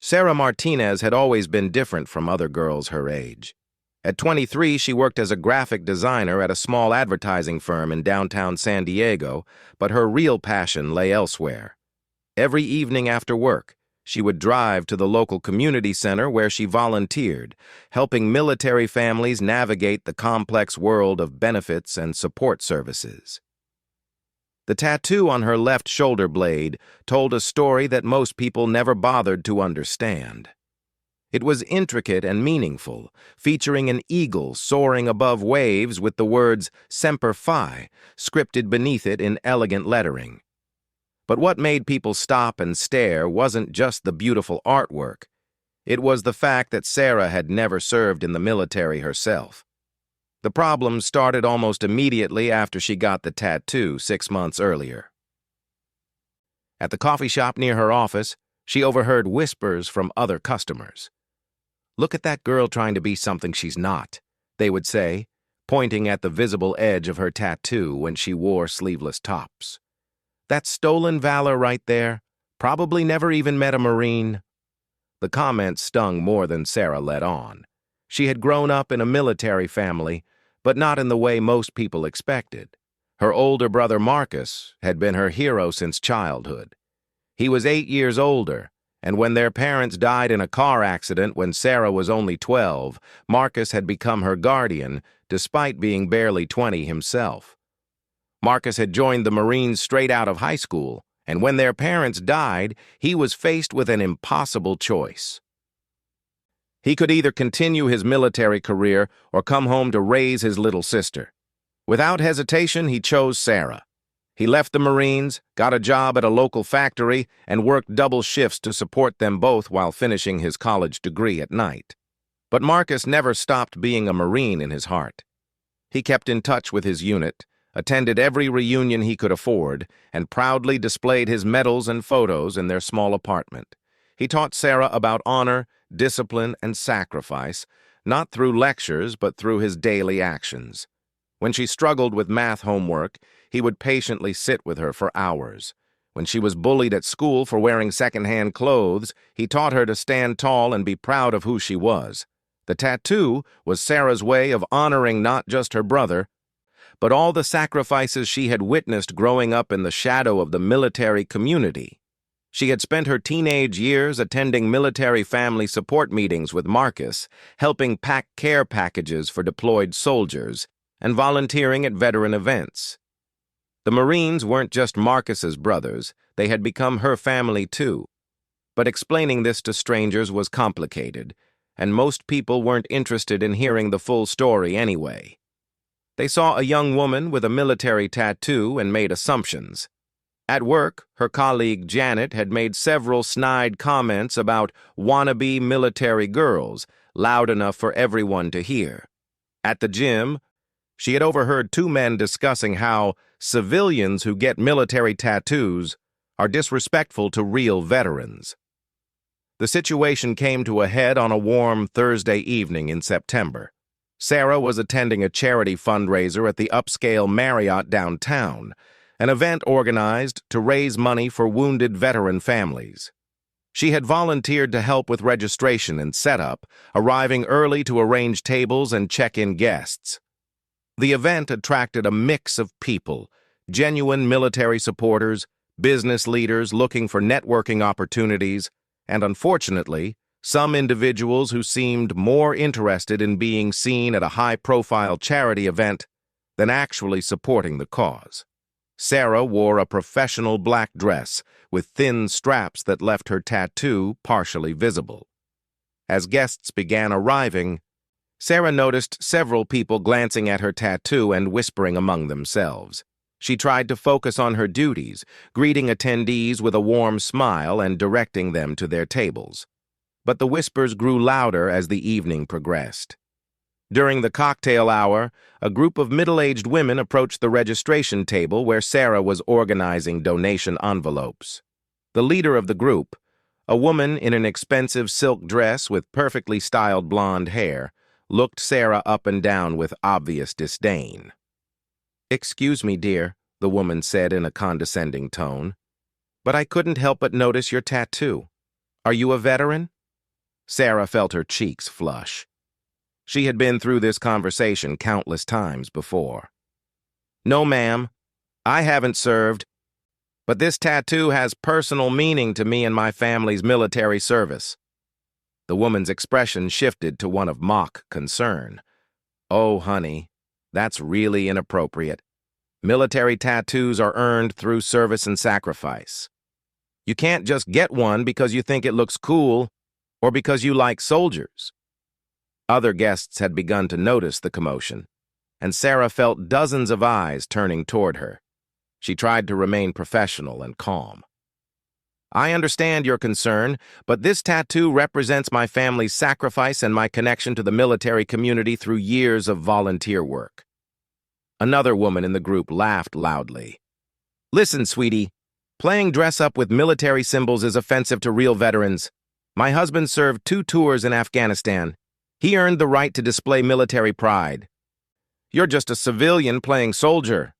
Sarah Martinez had always been different from other girls her age. At 23, she worked as a graphic designer at a small advertising firm in downtown San Diego, but her real passion lay elsewhere. Every evening after work, she would drive to the local community center where she volunteered, helping military families navigate the complex world of benefits and support services. The tattoo on her left shoulder blade told a story that most people never bothered to understand. It was intricate and meaningful, featuring an eagle soaring above waves with the words Semper Fi scripted beneath it in elegant lettering. But what made people stop and stare wasn't just the beautiful artwork. It was the fact that Sarah had never served in the military herself. The problem started almost immediately after she got the tattoo 6 months earlier. At the coffee shop near her office, she overheard whispers from other customers. "Look at that girl trying to be something she's not," they would say, pointing at the visible edge of her tattoo when she wore sleeveless tops. "That's stolen valor right there. Probably never even met a Marine." The comments stung more than Sarah let on. She had grown up in a military family, but not in the way most people expected. Her older brother Marcus had been her hero since childhood. He was 8 years older, and when their parents died in a car accident when Sarah was only 12, Marcus had become her guardian, despite being barely 20 himself. Marcus had joined the Marines straight out of high school, and when their parents died, he was faced with an impossible choice. He could either continue his military career or come home to raise his little sister. Without hesitation, he chose Sarah. He left the Marines, got a job at a local factory, and worked double shifts to support them both while finishing his college degree at night. But Marcus never stopped being a Marine in his heart. He kept in touch with his unit, attended every reunion he could afford, and proudly displayed his medals and photos in their small apartment. He taught Sarah about honor, discipline, and sacrifice, not through lectures but through his daily actions. When she struggled with math homework, he would patiently sit with her for hours. When she was bullied at school for wearing secondhand clothes, he taught her to stand tall and be proud of who she was. The tattoo was Sarah's way of honoring not just her brother, but all the sacrifices she had witnessed growing up in the shadow of the military community. She had spent her teenage years attending military family support meetings with Marcus, helping pack care packages for deployed soldiers, and volunteering at veteran events. The Marines weren't just Marcus's brothers, they had become her family too. But explaining this to strangers was complicated, and most people weren't interested in hearing the full story anyway. They saw a young woman with a military tattoo and made assumptions. At work, her colleague Janet had made several snide comments about wannabe military girls, loud enough for everyone to hear. At the gym, she had overheard 2 men discussing how civilians who get military tattoos are disrespectful to real veterans. The situation came to a head on a warm Thursday evening in September. Sarah was attending a charity fundraiser at the upscale Marriott downtown, an event organized to raise money for wounded veteran families. She had volunteered to help with registration and setup, arriving early to arrange tables and check in guests. The event attracted a mix of people, genuine military supporters, business leaders looking for networking opportunities, and unfortunately, some individuals who seemed more interested in being seen at a high-profile charity event than actually supporting the cause. Sarah wore a professional black dress with thin straps that left her tattoo partially visible. As guests began arriving, Sarah noticed several people glancing at her tattoo and whispering among themselves. She tried to focus on her duties, greeting attendees with a warm smile and directing them to their tables. But the whispers grew louder as the evening progressed. During the cocktail hour, a group of middle-aged women approached the registration table where Sarah was organizing donation envelopes. The leader of the group, a woman in an expensive silk dress with perfectly styled blonde hair, looked Sarah up and down with obvious disdain. "Excuse me, dear," the woman said in a condescending tone, "but I couldn't help but notice your tattoo. Are you a veteran?" Sarah felt her cheeks flush. She had been through this conversation countless times before. "No, ma'am, I haven't served, but this tattoo has personal meaning to me and my family's military service." The woman's expression shifted to one of mock concern. "Oh, honey, that's really inappropriate. Military tattoos are earned through service and sacrifice. You can't just get one because you think it looks cool or because you like soldiers." Other guests had begun to notice the commotion, and Sarah felt dozens of eyes turning toward her. She tried to remain professional and calm. "I understand your concern, but this tattoo represents my family's sacrifice and my connection to the military community through years of volunteer work." Another woman in the group laughed loudly. "Listen, sweetie, playing dress-up with military symbols is offensive to real veterans. My husband served 2 tours in Afghanistan. He earned the right to display military pride. You're just a civilian playing soldier."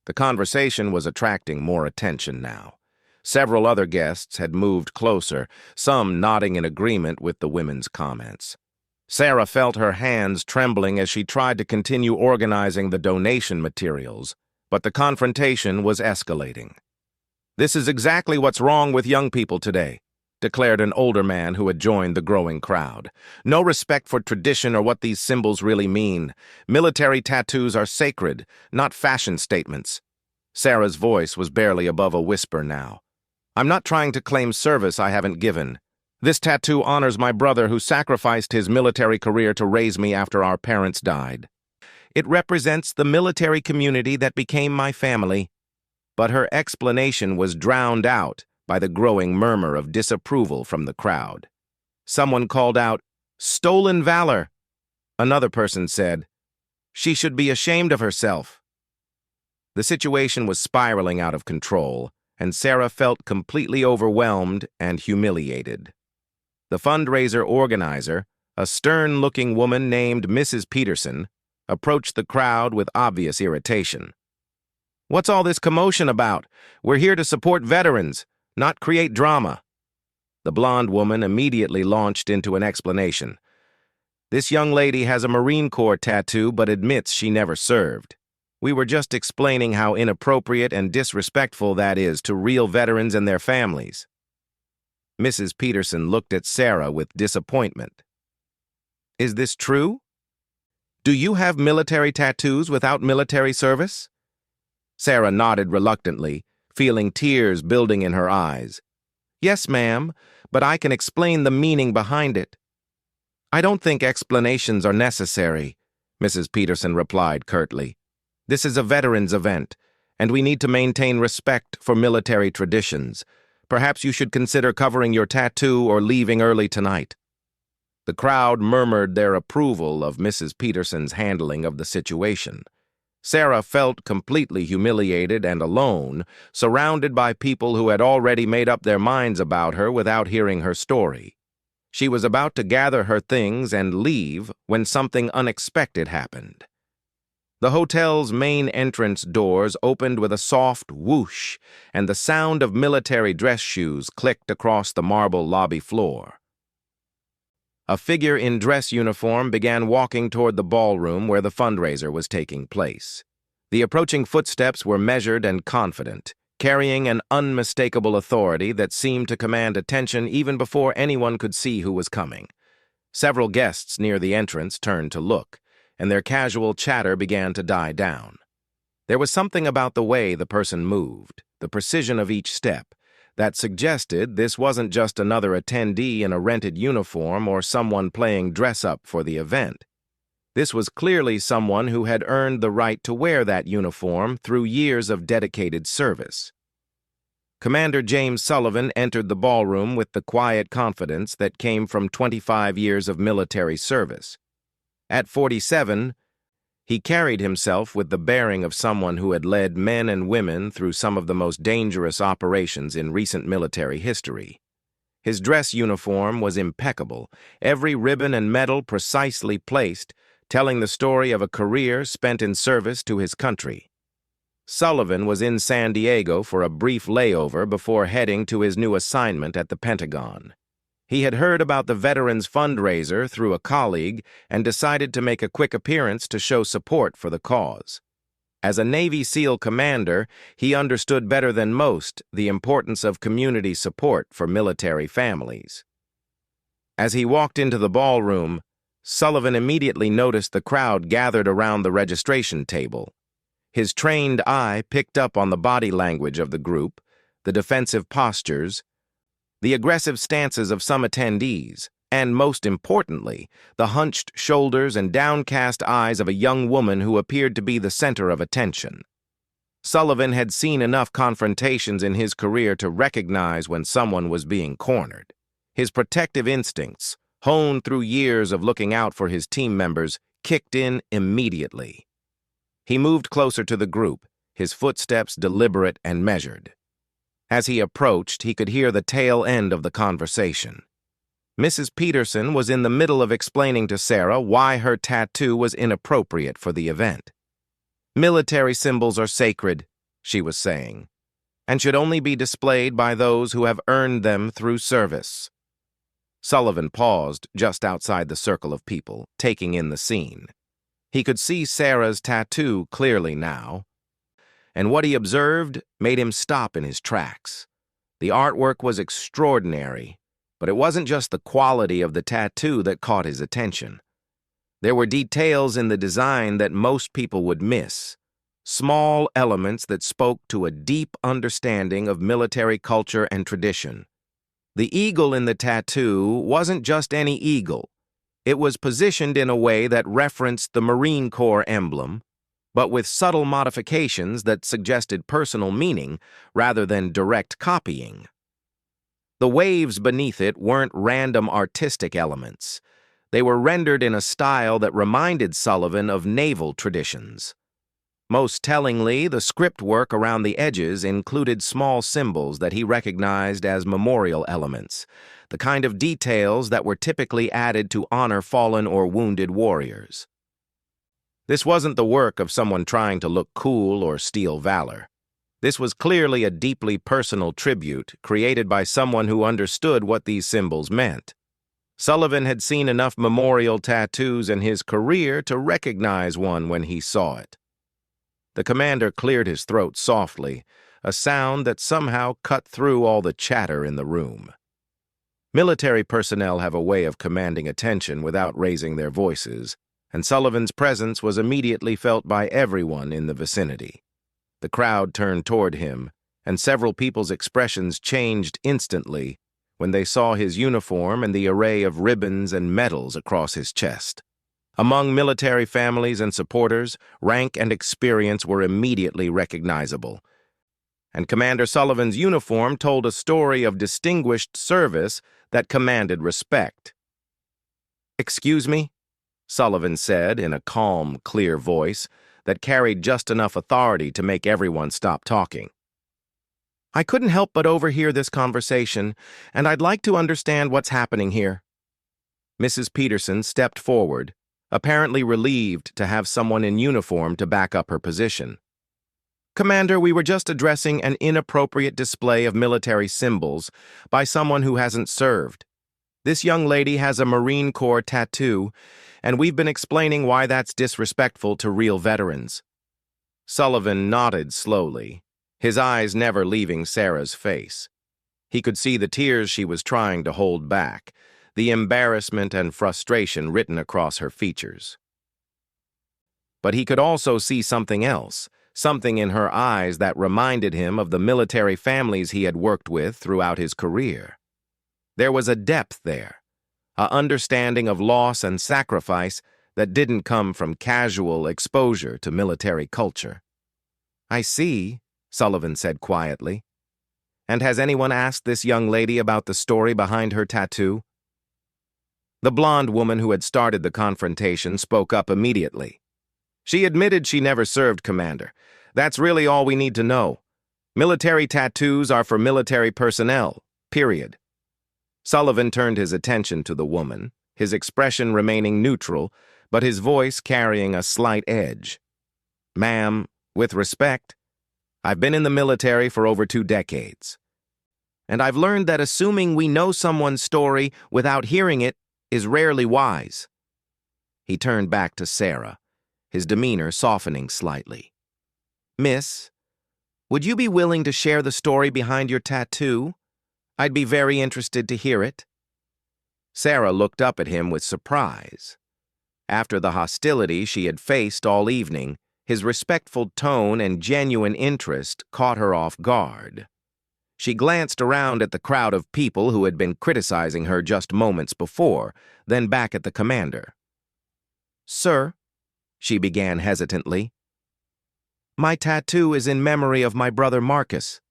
The conversation was attracting more attention now. Several other guests had moved closer, some nodding in agreement with the women's comments. Sarah felt her hands trembling as she tried to continue organizing the donation materials, but the confrontation was escalating. "This is exactly what's wrong with young people today," declared an older man who had joined the growing crowd. "No respect for tradition or what these symbols really mean. Military tattoos are sacred, not fashion statements." Sarah's voice was barely above a whisper now. "I'm not trying to claim service I haven't given. This tattoo honors my brother who sacrificed his military career to raise me after our parents died. It represents the military community that became my family." But her explanation was drowned out by the growing murmur of disapproval from the crowd. Someone called out, "Stolen valor." Another person said, "She should be ashamed of herself." The situation was spiraling out of control, and Sarah felt completely overwhelmed and humiliated. The fundraiser organizer, a stern-looking woman named Mrs. Peterson, approached the crowd with obvious irritation. "What's all this commotion about? We're here to support veterans, not create drama." The blonde woman immediately launched into an explanation. "This young lady has a Marine Corps tattoo but admits she never served. We were just explaining how inappropriate and disrespectful that is to real veterans and their families." Mrs. Peterson looked at Sarah with disappointment. "Is this true? Do you have military tattoos without military service?" Sarah nodded reluctantly, feeling tears building in her eyes. "Yes, ma'am, but I can explain the meaning behind it." "I don't think explanations are necessary," Mrs. Peterson replied curtly. "This is a veterans event, and we need to maintain respect for military traditions. Perhaps you should consider covering your tattoo or leaving early tonight." The crowd murmured their approval of Mrs. Peterson's handling of the situation. Sarah felt completely humiliated and alone, surrounded by people who had already made up their minds about her without hearing her story. She was about to gather her things and leave when something unexpected happened. The hotel's main entrance doors opened with a soft whoosh, and the sound of military dress shoes clicked across the marble lobby floor. A figure in dress uniform began walking toward the ballroom where the fundraiser was taking place. The approaching footsteps were measured and confident, carrying an unmistakable authority that seemed to command attention even before anyone could see who was coming. Several guests near the entrance turned to look, and their casual chatter began to die down. There was something about the way the person moved, the precision of each step, that suggested this wasn't just another attendee in a rented uniform or someone playing dress-up for the event. This was clearly someone who had earned the right to wear that uniform through years of dedicated service. Commander James Sullivan entered the ballroom with the quiet confidence that came from 25 years of military service. At 47, he carried himself with the bearing of someone who had led men and women through some of the most dangerous operations in recent military history. His dress uniform was impeccable, every ribbon and medal precisely placed, telling the story of a career spent in service to his country. Sullivan was in San Diego for a brief layover before heading to his new assignment at the Pentagon. He had heard about the veterans fundraiser through a colleague and decided to make a quick appearance to show support for the cause. As a Navy SEAL commander, he understood better than most the importance of community support for military families. As he walked into the ballroom, Sullivan immediately noticed the crowd gathered around the registration table. His trained eye picked up on the body language of the group, the defensive postures, the aggressive stances of some attendees, and, most importantly, the hunched shoulders and downcast eyes of a young woman who appeared to be the center of attention. Sullivan had seen enough confrontations in his career to recognize when someone was being cornered. His protective instincts, honed through years of looking out for his team members, kicked in immediately. He moved closer to the group, his footsteps deliberate and measured. As he approached, he could hear the tail end of the conversation. Mrs. Peterson was in the middle of explaining to Sarah why her tattoo was inappropriate for the event. "Military symbols are sacred," she was saying, "and should only be displayed by those who have earned them through service." Sullivan paused just outside the circle of people, taking in the scene. He could see Sarah's tattoo clearly now, and what he observed made him stop in his tracks. The artwork was extraordinary, but it wasn't just the quality of the tattoo that caught his attention. There were details in the design that most people would miss, small elements that spoke to a deep understanding of military culture and tradition. The eagle in the tattoo wasn't just any eagle. It was positioned in a way that referenced the Marine Corps emblem, but with subtle modifications that suggested personal meaning rather than direct copying. The waves beneath it weren't random artistic elements. They were rendered in a style that reminded Sullivan of naval traditions. Most tellingly, the script work around the edges included small symbols that he recognized as memorial elements, the kind of details that were typically added to honor fallen or wounded warriors. This wasn't the work of someone trying to look cool or steal valor. This was clearly a deeply personal tribute created by someone who understood what these symbols meant. Sullivan had seen enough memorial tattoos in his career to recognize one when he saw it. The commander cleared his throat softly, a sound that somehow cut through all the chatter in the room. Military personnel have a way of commanding attention without raising their voices, and Sullivan's presence was immediately felt by everyone in the vicinity. The crowd turned toward him, and several people's expressions changed instantly when they saw his uniform and the array of ribbons and medals across his chest. Among military families and supporters, rank and experience were immediately recognizable, and Commander Sullivan's uniform told a story of distinguished service that commanded respect. "Excuse me?" Sullivan said in a calm, clear voice that carried just enough authority to make everyone stop talking. "I couldn't help but overhear this conversation, and I'd like to understand what's happening here." Mrs. Peterson stepped forward, apparently relieved to have someone in uniform to back up her position. "Commander, we were just addressing an inappropriate display of military symbols by someone who hasn't served. This young lady has a Marine Corps tattoo, and we've been explaining why that's disrespectful to real veterans." Sullivan nodded slowly, his eyes never leaving Sarah's face. He could see the tears she was trying to hold back, the embarrassment and frustration written across her features. But he could also see something else, something in her eyes that reminded him of the military families he had worked with throughout his career. There was a depth there, an understanding of loss and sacrifice that didn't come from casual exposure to military culture. "I see," Sullivan said quietly. "And has anyone asked this young lady about the story behind her tattoo?" The blonde woman who had started the confrontation spoke up immediately. "She admitted she never served, Commander. That's really all we need to know. Military tattoos are for military personnel, period." Sullivan turned his attention to the woman, his expression remaining neutral, but his voice carrying a slight edge. "Ma'am, with respect, I've been in the military for over 2 decades. and I've learned that assuming we know someone's story without hearing it is rarely wise." He turned back to Sarah, his demeanor softening slightly. "Miss, would you be willing to share the story behind your tattoo? I'd be very interested to hear it." Sarah looked up at him with surprise. After the hostility she had faced all evening, his respectful tone and genuine interest caught her off guard. She glanced around at the crowd of people who had been criticizing her just moments before, then back at the commander. "Sir," she began hesitantly, "my tattoo is in memory of my brother Marcus.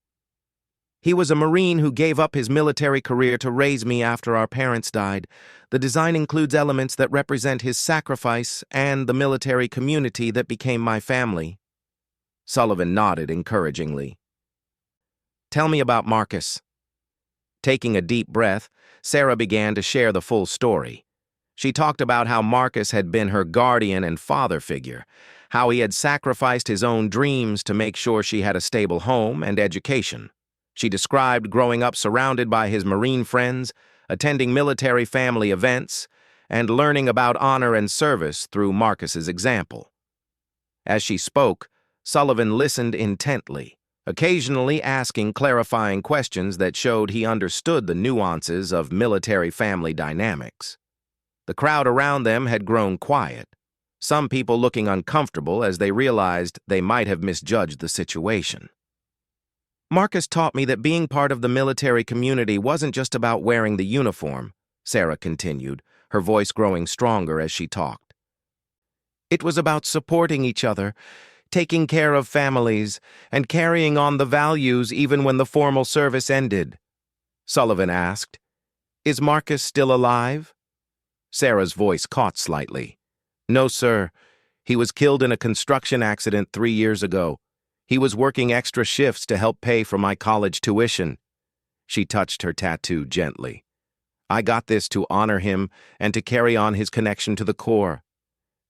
He was a Marine who gave up his military career to raise me after our parents died. The design includes elements that represent his sacrifice and the military community that became my family." Sullivan nodded encouragingly. "Tell me about Marcus." Taking a deep breath, Sarah began to share the full story. She talked about how Marcus had been her guardian and father figure, how he had sacrificed his own dreams to make sure she had a stable home and education. She described growing up surrounded by his Marine friends, attending military family events, and learning about honor and service through Marcus's example. As she spoke, Sullivan listened intently, occasionally asking clarifying questions that showed he understood the nuances of military family dynamics. The crowd around them had grown quiet, some people looking uncomfortable as they realized they might have misjudged the situation. "Marcus taught me that being part of the military community wasn't just about wearing the uniform," Sarah continued, her voice growing stronger as she talked. "It was about supporting each other, taking care of families, and carrying on the values even when the formal service ended." Sullivan asked, "Is Marcus still alive?" Sarah's voice caught slightly. "No, sir. He was killed in a construction accident 3 years ago. He was working extra shifts to help pay for my college tuition." She touched her tattoo gently. "I got this to honor him and to carry on his connection to the Corps.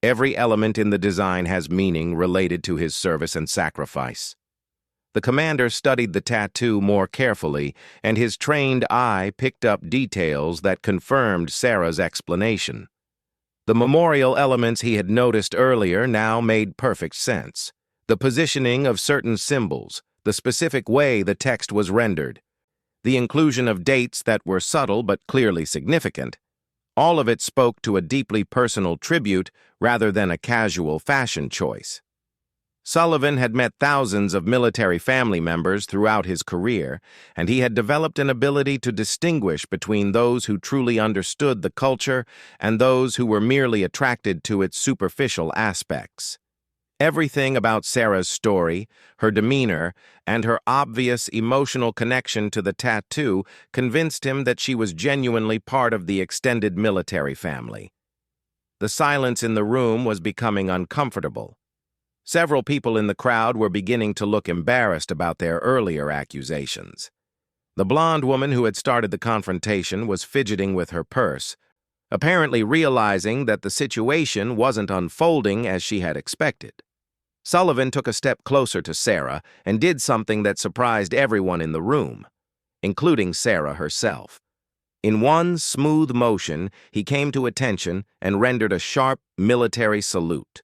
Every element in the design has meaning related to his service and sacrifice." The commander studied the tattoo more carefully, and his trained eye picked up details that confirmed Sarah's explanation. The memorial elements he had noticed earlier now made perfect sense. The positioning of certain symbols, the specific way the text was rendered, the inclusion of dates that were subtle but clearly significant, all of it spoke to a deeply personal tribute rather than a casual fashion choice. Sullivan had met thousands of military family members throughout his career, and he had developed an ability to distinguish between those who truly understood the culture and those who were merely attracted to its superficial aspects. Everything about Sarah's story, her demeanor, and her obvious emotional connection to the tattoo convinced him that she was genuinely part of the extended military family. The silence in the room was becoming uncomfortable. Several people in the crowd were beginning to look embarrassed about their earlier accusations. The blonde woman who had started the confrontation was fidgeting with her purse, apparently realizing that the situation wasn't unfolding as she had expected. Sullivan took a step closer to Sarah and did something that surprised everyone in the room, including Sarah herself. In one smooth motion, he came to attention and rendered a sharp military salute.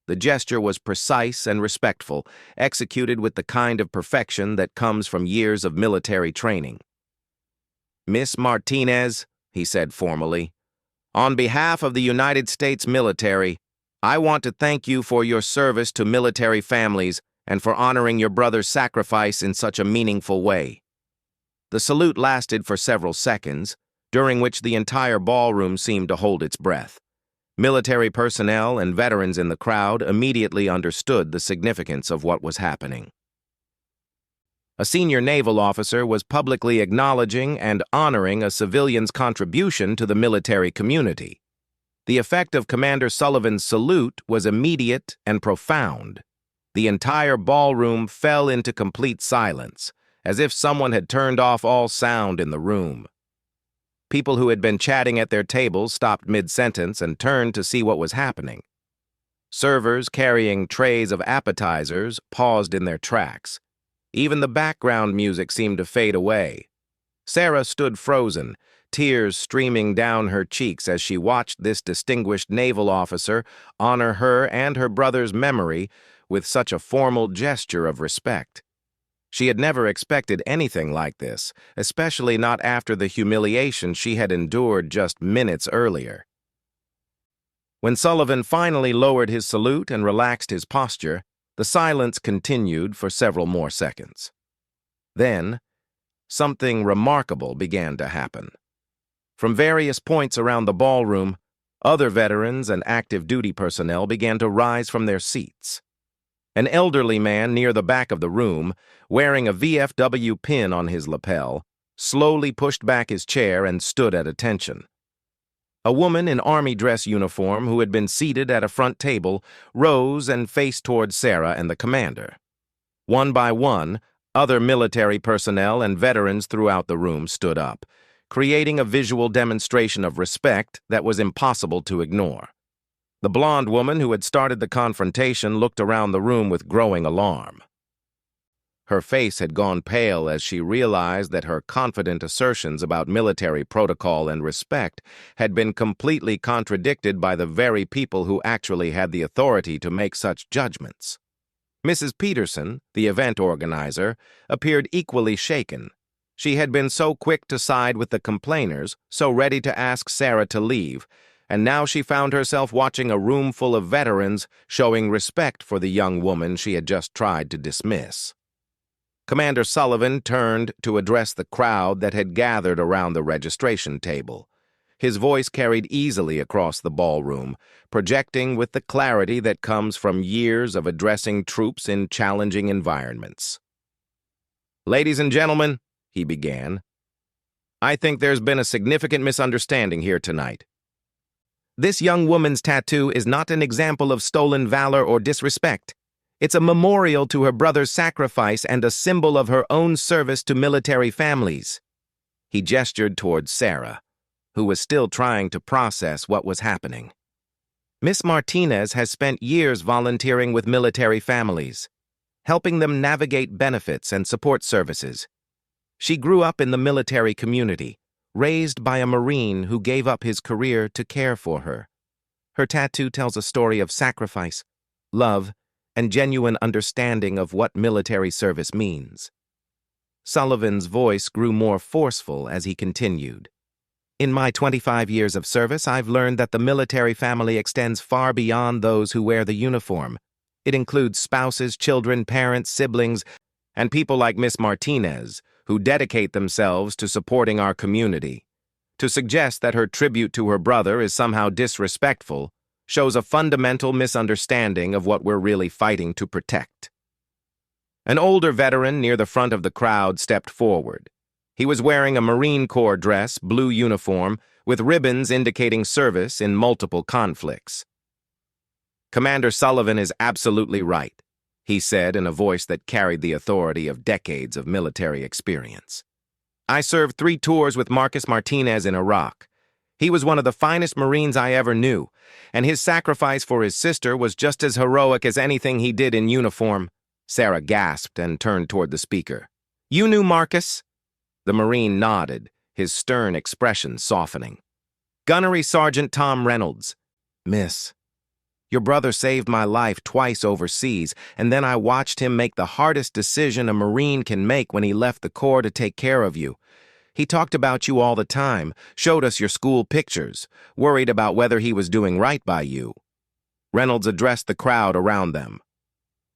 The gesture was precise and respectful, executed with the kind of perfection that comes from years of military training. "Miss Martinez," he said formally, "on behalf of the United States military, I want to thank you for your service to military families and for honoring your brother's sacrifice in such a meaningful way." The salute lasted for several seconds, during which the entire ballroom seemed to hold its breath. Military personnel and veterans in the crowd immediately understood the significance of what was happening. A senior naval officer was publicly acknowledging and honoring a civilian's contribution to the military community. The effect of Commander Sullivan's salute was immediate and profound. The entire ballroom fell into complete silence, as if someone had turned off all sound in the room. People who had been chatting at their tables stopped mid-sentence and turned to see what was happening. Servers carrying trays of appetizers paused in their tracks. Even the background music seemed to fade away. Sarah stood frozen, tears streaming down her cheeks as she watched this distinguished naval officer honor her and her brother's memory with such a formal gesture of respect. She had never expected anything like this, especially not after the humiliation she had endured just minutes earlier. When Sullivan finally lowered his salute and relaxed his posture, the silence continued for several more seconds. Then, something remarkable began to happen. From various points around the ballroom, other veterans and active duty personnel began to rise from their seats. An elderly man near the back of the room, wearing a VFW pin on his lapel, slowly pushed back his chair and stood at attention. A woman in army dress uniform who had been seated at a front table rose and faced toward Sarah and the commander. One by one, other military personnel and veterans throughout the room stood up, creating a visual demonstration of respect that was impossible to ignore. The blonde woman who had started the confrontation looked around the room with growing alarm. Her face had gone pale as she realized that her confident assertions about military protocol and respect had been completely contradicted by the very people who actually had the authority to make such judgments. Mrs. Peterson, the event organizer, appeared equally shaken. She had been so quick to side with the complainers, so ready to ask Sarah to leave, and now she found herself watching a room full of veterans showing respect for the young woman she had just tried to dismiss. Commander Sullivan turned to address the crowd that had gathered around the registration table. His voice carried easily across the ballroom, projecting with the clarity that comes from years of addressing troops in challenging environments. "Ladies and gentlemen," he began, "I think there's been a significant misunderstanding here tonight. This young woman's tattoo is not an example of stolen valor or disrespect. It's a memorial to her brother's sacrifice and a symbol of her own service to military families." He gestured towards Sarah, who was still trying to process what was happening. "Miss Martinez has spent years volunteering with military families, helping them navigate benefits and support services. She grew up in the military community, raised by a Marine who gave up his career to care for her. Her tattoo tells a story of sacrifice, love, and genuine understanding of what military service means." Sullivan's voice grew more forceful as he continued. "In my 25 years of service, I've learned that the military family extends far beyond those who wear the uniform. It includes spouses, children, parents, siblings, and people like Miss Martinez, who dedicate themselves to supporting our community. To suggest that her tribute to her brother is somehow disrespectful shows a fundamental misunderstanding of what we're really fighting to protect." An older veteran near the front of the crowd stepped forward. He was wearing a Marine Corps dress, blue uniform, with ribbons indicating service in multiple conflicts. "Commander Sullivan is absolutely right," he said in a voice that carried the authority of decades of military experience. "I served 3 tours with Marcus Martinez in Iraq. He was one of the finest Marines I ever knew, and his sacrifice for his sister was just as heroic as anything he did in uniform." Sarah gasped and turned toward the speaker. "You knew Marcus?" The Marine nodded, his stern expression softening. "Gunnery Sergeant Tom Reynolds. Miss, your brother saved my life twice overseas, and then I watched him make the hardest decision a Marine can make when he left the Corps to take care of you. He talked about you all the time, showed us your school pictures, worried about whether he was doing right by you." Reynolds addressed the crowd around them.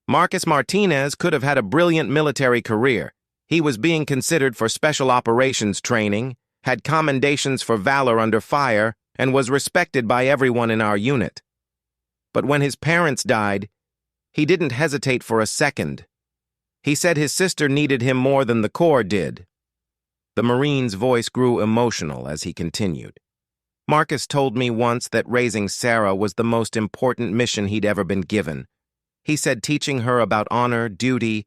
"Marcus Martinez could have had a brilliant military career. He was being considered for special operations training, had commendations for valor under fire, and was respected by everyone in our unit. But when his parents died, he didn't hesitate for a second. He said his sister needed him more than the Corps did." The Marine's voice grew emotional as he continued. "Marcus told me once that raising Sarah was the most important mission he'd ever been given. He said teaching her about honor, duty,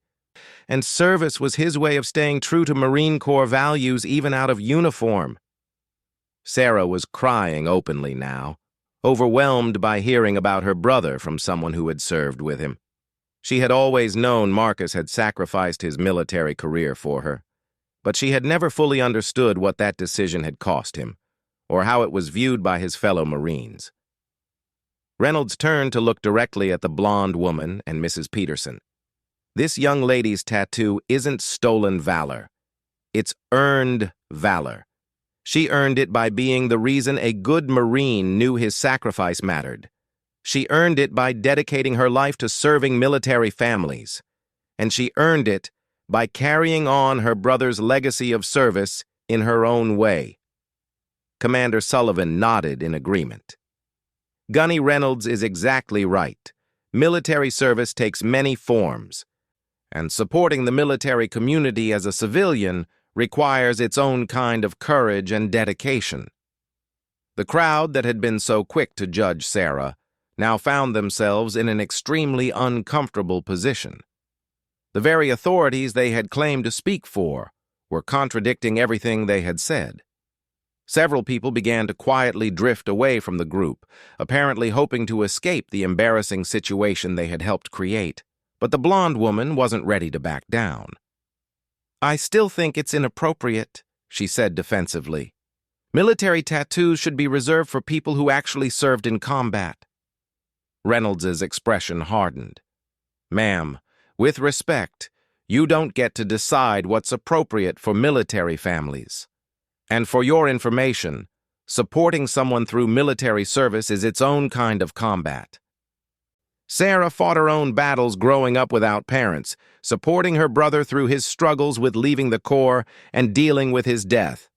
and service was his way of staying true to Marine Corps values even out of uniform." Sarah was crying openly now, overwhelmed by hearing about her brother from someone who had served with him. She had always known Marcus had sacrificed his military career for her, but she had never fully understood what that decision had cost him, or how it was viewed by his fellow Marines. Reynolds turned to look directly at the blonde woman and Mrs. Peterson. This young lady's tattoo isn't stolen valor. It's earned valor. She earned it by being the reason a good Marine knew his sacrifice mattered. She earned it by dedicating her life to serving military families. And she earned it by carrying on her brother's legacy of service in her own way. Commander Sullivan nodded in agreement. Gunny Reynolds is exactly right. Military service takes many forms, and supporting the military community as a civilian requires its own kind of courage and dedication. The crowd that had been so quick to judge Sarah now found themselves in an extremely uncomfortable position. The very authorities they had claimed to speak for were contradicting everything they had said. Several people began to quietly drift away from the group, apparently hoping to escape the embarrassing situation they had helped create. But the blonde woman wasn't ready to back down. "I still think it's inappropriate," she said defensively. "Military tattoos should be reserved for people who actually served in combat." Reynolds's expression hardened. "Ma'am, with respect, you don't get to decide what's appropriate for military families. And for your information, supporting someone through military service is its own kind of combat. Sarah fought her own battles growing up without parents, supporting her brother through his struggles with leaving the Corps and dealing with his death."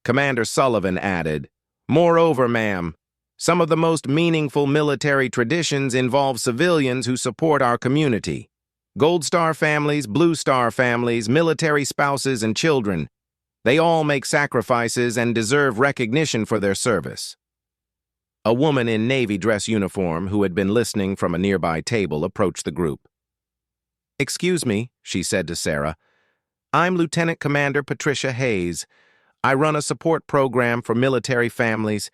Commander Sullivan added, "Moreover, ma'am, some of the most meaningful military traditions involve civilians who support our community. Gold Star families, Blue Star families, military spouses, and children. They all make sacrifices and deserve recognition for their service." A woman in Navy dress uniform who had been listening from a nearby table approached the group. "Excuse me," she said to Sarah. "I'm Lieutenant Commander Patricia Hayes. I run a support program for military families,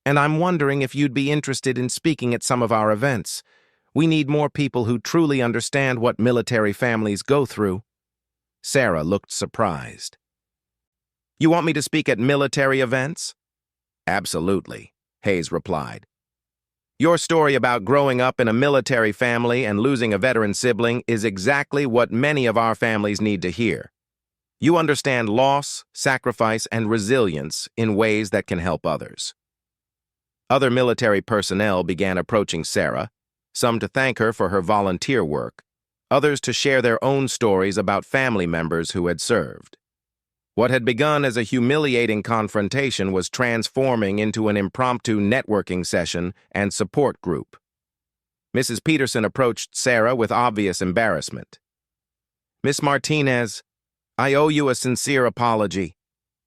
and I'm wondering if you'd be interested in speaking at some of our events. We need more people who truly understand what military families go through." Sarah looked surprised. "You want me to speak at military events?" "Absolutely," Hayes replied. "Your story about growing up in a military family and losing a veteran sibling is exactly what many of our families need to hear. You understand loss, sacrifice, and resilience in ways that can help others." Other military personnel began approaching Sarah, some to thank her for her volunteer work, others to share their own stories about family members who had served. What had begun as a humiliating confrontation was transforming into an impromptu networking session and support group. Mrs. Peterson approached Sarah with obvious embarrassment. "Miss Martinez, I owe you a sincere apology.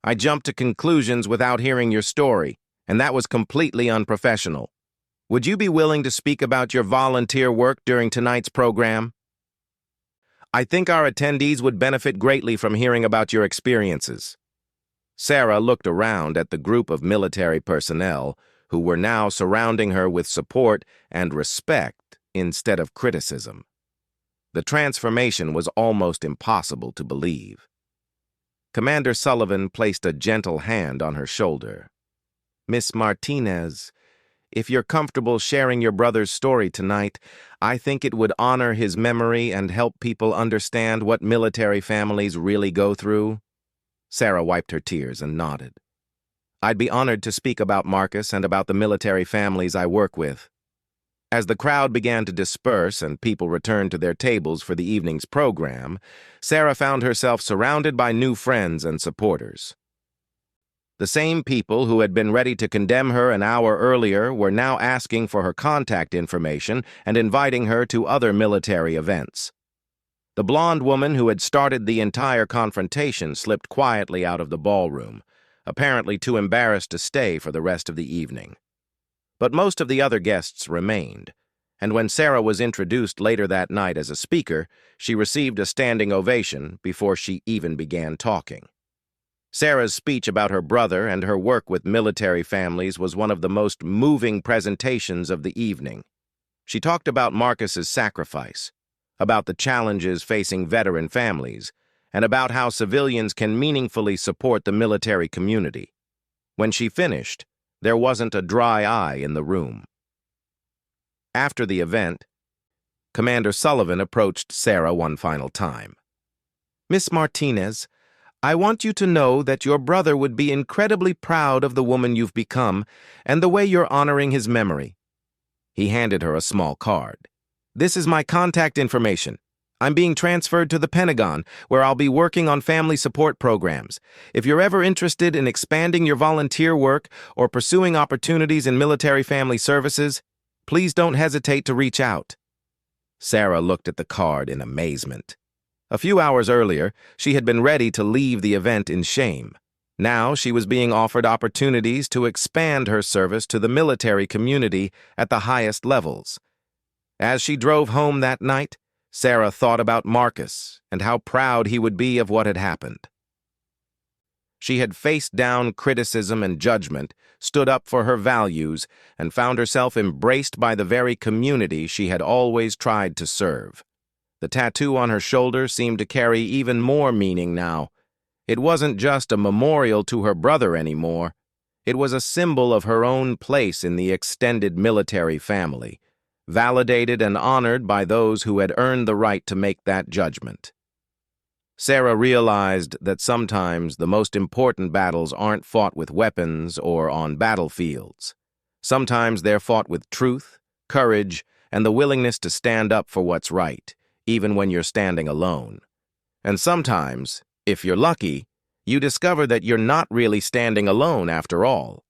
I jumped to conclusions without hearing your story, and that was completely unprofessional. Would you be willing to speak about your volunteer work during tonight's program? I think our attendees would benefit greatly from hearing about your experiences." Sarah looked around at the group of military personnel who were now surrounding her with support and respect instead of criticism. The transformation was almost impossible to believe. Commander Sullivan placed a gentle hand on her shoulder. "Miss Martinez, if you're comfortable sharing your brother's story tonight, I think it would honor his memory and help people understand what military families really go through." Sarah wiped her tears and nodded. "I'd be honored to speak about Marcus and about the military families I work with." As the crowd began to disperse and people returned to their tables for the evening's program, Sarah found herself surrounded by new friends and supporters. The same people who had been ready to condemn her an hour earlier were now asking for her contact information and inviting her to other military events. The blonde woman who had started the entire confrontation slipped quietly out of the ballroom, apparently too embarrassed to stay for the rest of the evening. But most of the other guests remained, and when Sarah was introduced later that night as a speaker, she received a standing ovation before she even began talking. Sarah's speech about her brother and her work with military families was one of the most moving presentations of the evening. She talked about Marcus's sacrifice, about the challenges facing veteran families, and about how civilians can meaningfully support the military community. When she finished, there wasn't a dry eye in the room. After the event, Commander Sullivan approached Sarah one final time. "Miss Martinez, I want you to know that your brother would be incredibly proud of the woman you've become and the way you're honoring his memory." He handed her a small card. "This is my contact information. I'm being transferred to the Pentagon, where I'll be working on family support programs. If you're ever interested in expanding your volunteer work or pursuing opportunities in military family services, please don't hesitate to reach out." Sarah looked at the card in amazement. A few hours earlier, she had been ready to leave the event in shame. Now she was being offered opportunities to expand her service to the military community at the highest levels. As she drove home that night, Sarah thought about Marcus and how proud he would be of what had happened. She had faced down criticism and judgment, stood up for her values, and found herself embraced by the very community she had always tried to serve. The tattoo on her shoulder seemed to carry even more meaning now. It wasn't just a memorial to her brother anymore. It was a symbol of her own place in the extended military family, validated and honored by those who had earned the right to make that judgment. Sarah realized that sometimes the most important battles aren't fought with weapons or on battlefields. Sometimes they're fought with truth, courage, and the willingness to stand up for what's right, even when you're standing alone. And sometimes, if you're lucky, you discover that you're not really standing alone after all.